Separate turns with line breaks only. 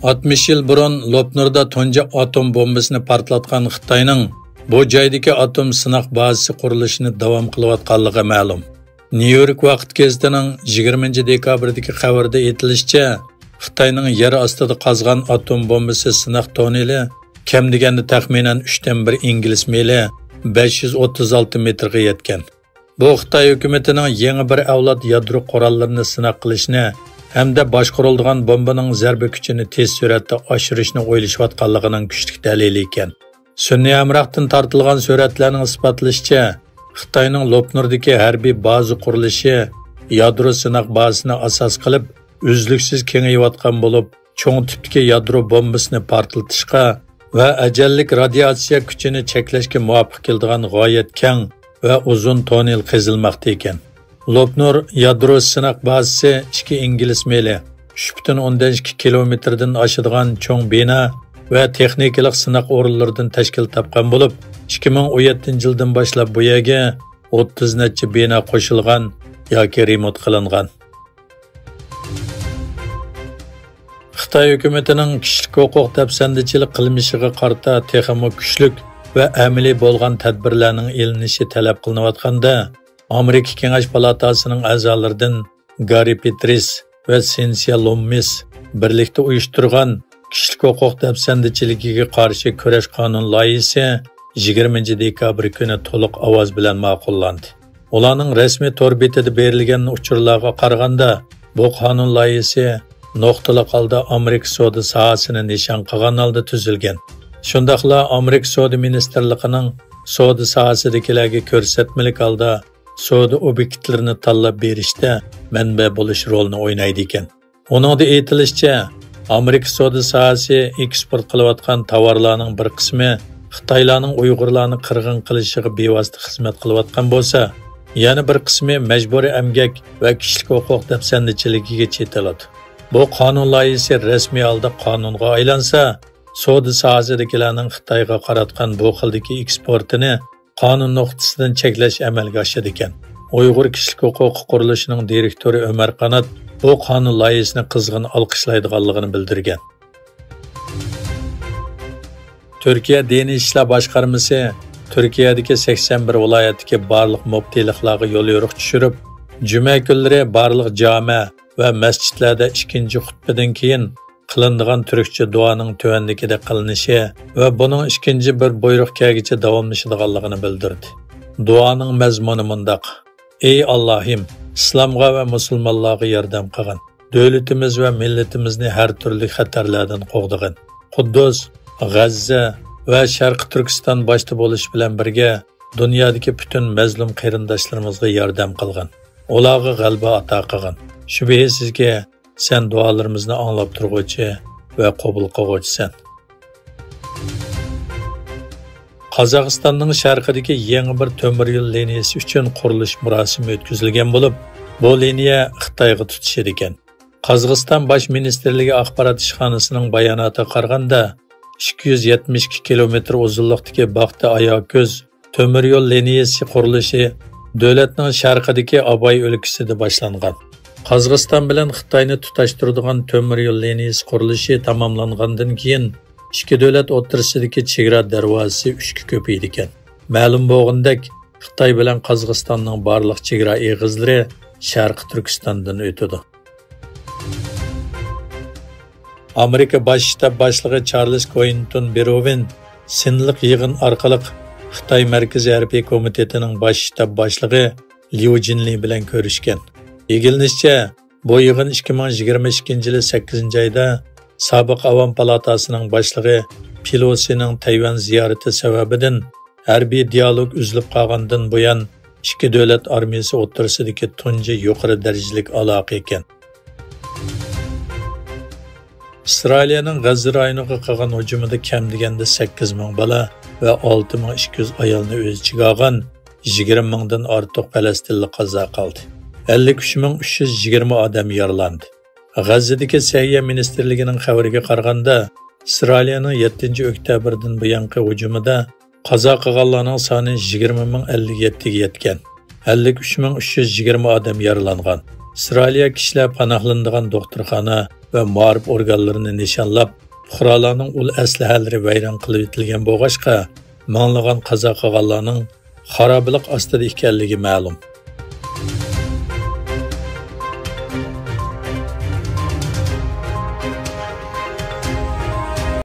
60 yil burun Lopnurda tunji atom bombasini portlatgan Xitoyning bu joydagi atom sinoq bazasi qurilishini davom qilayotganligi ma'lum. New York vaqt gazetining 20 dekabrdagi xabarda aytilishicha, Xitoyning yer ostida qazgan atom bombasi sinoq toneli kam deganda taxminan 3 dan 1 ingliz mili 536 metrga yetgan. Bu Xitoy hukumatining yangi bir avlod yadro qurollarini sinoq qilishni hamda boshqariladigan bombaning zarba kuchini tez suratda oshirishni o'ylashayotganligining kuchli dalili ekan. Sunniy amroqdan tortilgan suratlarning isbotlashicha, Xitoyning Lopnurdagi harbiy baza qurilishi yadro sinoq bazasini asos qilib, uzluksiz kengayayotgan bo'lib, cho'ng tipdagi yadro bombasini portlatishga va ajallik radiatsiya kuchini cheklashga muvofiq keladigan g'oyat keng va uzun tonel qazilmoqda ekan. Lopnur yadro sinoq bazasi 2 ingliz mili 3,2 kilometrdan oshadigan cho'ng bino va texnikalik sinoq o'rinlaridan tashkil topgan bo'lib, 2017 yildan boshlab bu yerga 30 necha bino qo'shilgan yoki remont qilingan. Xitoy hukumatining kishilik huquq dafsandichilik qilmishiga qarata texnik kuchlik va amaliy bo'lgan tadbirlarning elinishi talab qilinayotganda, Amerika Kengash palatasining a'zolaridan Gary Petris va Cynthia Lummis birlikda uyushtirgan kishilik huquq dafsandichiligiga qarshi kurash qonun loyihasi 20 dekabr kuni to'liq ovoz bilan ma'qullandi. Ularning rasmiy tor betida berilgan uchurlarga qaraganda, bu qonun loyihasi nuqtali holda Amerika sudi sohasini nishon qilgan holda tuzilgan. Shundaqla Amerika sudi ministerligining sudi sohasidagilarga ko'rsatmalik holda sudi obyektlarini tanlab berishda manba bo'lish rolini o'ynaydi ekan. Uningda aytilishicha, Amerika sudi sohasi eksport qilayotgan tovarlarning bir qismi Xitoylarning Uyg'urlarni qirg'in qilishiga bevosita xizmat qilayotgan bo'lsa, yana bir qismi majburiy emgak va kishilik huquq dafsandichiligiga chetiladi. Bu qonun loyihasi rasmiy holda qonunga aylansa, sudi sohasidagilarning Xitoyga qaratgan bu xildagi eksportini qonun nuqtasidan cheklash amalga oshadi ekan. Uyg'ur kishilik huquq qurilishining direktori Ömer Qanat bu qonun loyihasini qizg'in olqishlaydiganligini bildirgan. Türkiye Dini İşler Başkarması Türkiye'deki 81 vilayetdagi barliq muftiyliklarga yo'l yo'riq tushirib, juma kunlari barliq jami va masjidlarda ikinci xutbadan keyin qilinadigan turkcha duoning tuvandikida qilinishi va buning ikinci bir buyruq kelgicha davomlashadiganligini bildirdi. Duoning mazmuni mundaq: Ey Allohim, islomga va musulmonlarga yordam qilgin. Davlatimiz va millatimizni har turli xatarlardan qo'g'digin. Quddus, G'azza va Sharq Turkiston boshda bo'lish bilan birga dunyodagi butun mazlum qarindoshlarimizga yordam qilgin. Ularga g'alaba ato qilgin. Shubhasizki, sen duolarimizni anglab turg'uvchi va qabul qilguvchisan. Qozog'istonning sharqidagi yangi bir temir yo'l liniyasi uchun qurilish murosimi o'tkazilgan bo'lib, bu liniya Xitoyga tutishar ekan. Qozog'iston bosh ministrligi axborot ishxonasining bayonotiga qaraganda, 272 kilometr uzunlikdagi Baxta Ayoko'z temir yo'l liniyasi qurilishi davlatning sharqidagi Abay o'lkasida boshlangan. Qozog'iston bilan Xitoyni tutashtiradigan temir yo'l liniyasi qurilishi tamomlangandan keyin ikki davlat o'rtasidagi chegara darvozasi 3 ga ko'paydi ekan. Ma'lum bo'lgandek, Xitoy bilan Qozog'istonning barliq chegara eg'izlari Sharq Turkistondan o'tadi. Amerika Bosh shtab boshlig'i Charles Cointon Berovin sinliq yig'in orqali Xitoy Markaziy harbiy komitetining bosh shtab boshlig'i Liu Jinli bilan ko'rishgan. Yegilishicha, bu yig'in 2022 yili 8-oyda sobiq Avam palatasining boshlig'i Pelosining Tayvan ziyorati sababidan harbiy dialog uzilib qolgandan buyon ikki davlat armiyasi o'rtasidagi tunji yuqori darajalik aloqa ekan. İsrailiyaning G'azza rayoniga qilgan hujumida kam deganda 8000 bola va 6200 ayolni o'z ichiga olgan 20 mingdan ortiq falastinlik qazo qildi. 53320 odam yaralandi. G'azzadagi Sahiyya ministrligining xabariga qaraganda, İsrailiyaning 7-oktyabrdan buyongi hujumida qazo qilganlarning soni 20057 ga yetgan. 53320 odam yaralangan. İsrailiya kishilar panohlanadigan doktorxona va muarif organlarini nishonlab, fuqarolarning ul aslahalari vayron qilib etilgan bo'lg'ashqa, minglagan qazo qilganlarning xarobilik ostida ekanligi ma'lum.